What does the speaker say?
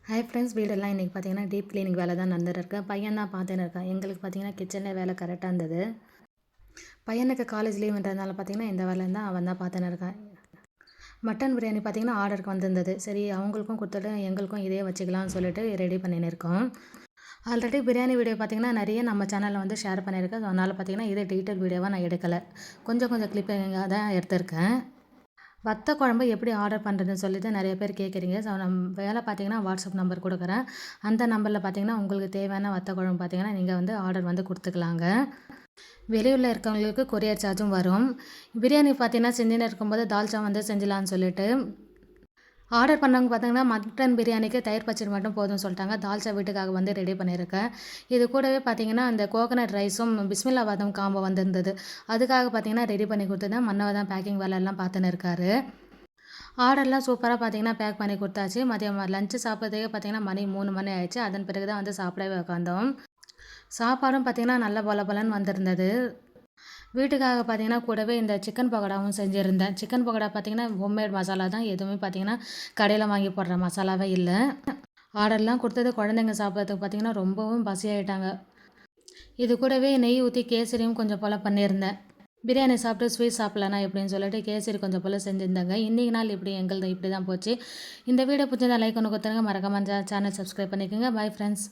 Hi friends, வீடெல்லாம் இன்றைக்கி பார்த்தீங்கன்னா டீப் கிளீனிங் வேலை தான் நடந்துருக்கு. பையன் தான் பார்த்துன்னு இருக்கான். எங்களுக்கு பார்த்தீங்கன்னா கிச்சனில் வேலை கரெக்டாக இருந்தது. பையனுக்கு காலேஜ் லீவுன்றதுனால பார்த்தீங்கன்னா இந்த வேலை தான் அவன் தான் பார்த்துன்னு இருக்கான். மட்டன் பிரியாணி பார்த்தீங்கன்னா ஆர்டருக்கு வந்திருந்தது. சரி, அவங்களுக்கும் கொடுத்துட்டு எங்களுக்கும் இதே வச்சுக்கலாம்னு சொல்லிட்டு ரெடி பண்ணின்னு இருக்கோம். ஆல்ரெடி பிரியாணி வீடியோ பார்த்தீங்கன்னா நிறைய நம்ம சேனலில் வந்து ஷேர் பண்ணியிருக்கேன். ஸோ அதனால் பார்த்தீங்கன்னா இதே டீட்டெயில் வீடியோவாக நான் எடுக்கலை. கொஞ்சம் கொஞ்சம் கிளிப்பிங்காக தான் எடுத்திருக்கேன். வத்த குழம்பு எப்படி ஆர்டர் பண்ணுறதுன்னு சொல்லிட்டு நிறைய பேர் கேட்குறீங்க. ஸோ வேலை பார்த்தீங்கன்னா வாட்ஸ்அப் நம்பர் கொடுக்குறேன். அந்த நம்பரில் பார்த்தீங்கன்னா உங்களுக்கு தேவையான வத்த குழம்பு பார்த்தீங்கன்னா நீங்கள் வந்து ஆர்டர் வந்து கொடுத்துக்கலாங்க. வெளியூரில் இருக்கவங்களுக்கு கொரியர் சார்ஜும் வரும். பிரியாணி பார்த்தீங்கன்னா செஞ்சுன்னு இருக்கும்போது தால்ச்சா வந்து செஞ்சிடலான்னு சொல்லிட்டு ஆர்டர் பண்ணவங்க பார்த்தீங்கன்னா மட்டன் பிரியாணிக்கு தயிர் பச்சடி மட்டும் போதும்னு சொல்லிட்டாங்க. தால்ச்சா வீட்டுக்காக வந்து ரெடி பண்ணியிருக்கேன். இது கூடவே பார்த்தீங்கன்னா அந்த கோகனட் ரைஸும் பிஸ்மில்லாபாதும் காம்போ வந்திருந்தது. அதுக்காக பார்த்தீங்கன்னா ரெடி பண்ணி கொடுத்துருந்தேன். மன்னவ தான் பேக்கிங் வேலையெல்லாம் பார்த்துன்னு இருக்காரு. ஆர்டர்லாம் சூப்பராக பார்த்தீங்கன்னா பேக் பண்ணி கொடுத்தாச்சு. மதியம் லஞ்சு சாப்பிட்றதுக்கே பார்த்தீங்கன்னா மணி 3 மணி ஆயிடுச்சு. அதன் பிறகு தான் வந்து சாப்பிடவே உட்காந்தோம். சாப்பாடும் பார்த்தீங்கன்னா நல்ல பலன்னு வந்திருந்தது. வீட்டுக்காக பார்த்தீங்கன்னா கூடவே இந்த சிக்கன் பக்கோடாவும் செஞ்சுருந்தேன். சிக்கன் பக்கோடா பார்த்தீங்கன்னா ஹோம்மேட் மசாலா தான். எதுவுமே பார்த்தீங்கன்னா கடையில் வாங்கி போடுற மசாலாவே இல்லை. ஆர்டர்லாம் கொடுத்தது குழந்தைங்க சாப்பிட்றதுக்கு பார்த்தீங்கன்னா ரொம்பவும் பசியாயிட்டாங்க. இது கூடவே நெய் ஊற்றி கேசரியும் கொஞ்சம் போல் பண்ணியிருந்தேன். பிரியாணி சாப்பிட்டு ஸ்வீட் சாப்பிட்லனா எப்படின்னு சொல்லிட்டு கேசரி கொஞ்சம் போல் செஞ்சுருந்தாங்க. இன்றைக்கி நாள் இப்படி தான் போச்சு. இந்த வீடியோ பிடிச்சிருந்தா லைக் ஒன்று கொடுத்துருங்க. மறக்காம சேனல் சப்ஸ்கிரைப் பண்ணிக்கோங்க. Bye friends.